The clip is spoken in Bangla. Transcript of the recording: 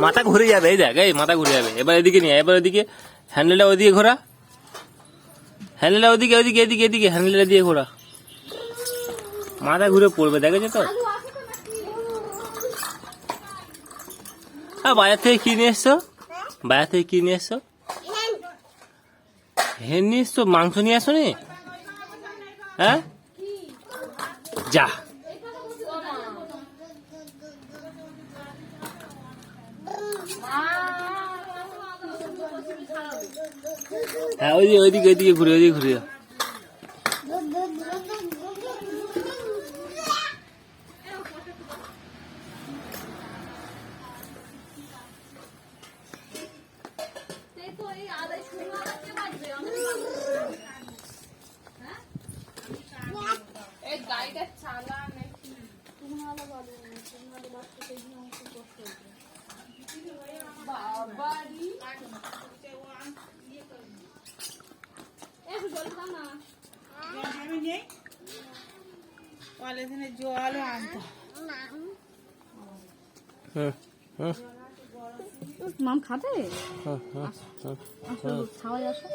মাথা ঘুরে যাবে, এই দেখ, এই মাথা ঘুরে যাবে। এবার এদিকে নিয়ে, এবার ওদিকে হ্যান্ডেলটা ওদিকে ঘোরা, হ্যান্ডেলটা ওদিকে ওদিকে এদিকে এদিকে হ্যান্ডেলটা দিয়ে ঘোরা, মাথা ঘুরে পড়বে, দেখেছো তো? হ্যাঁ, বাজার থেকে কি নিয়ে এসছো? বাজার থেকে কি নিয়ে এসছো? হেন নিয়ে এসছো? মাংস নিয়ে আসো নি? হ্যাঁ, যা। হ্যাঁ, ওইদিকে ওইদিকে ওইদিকে ঘুরে, ওইদিকে ঘুরে। গাড়িটা চালা নাকি বাবারি জল আনতে মাম খাবে? খাওয়াই আসো।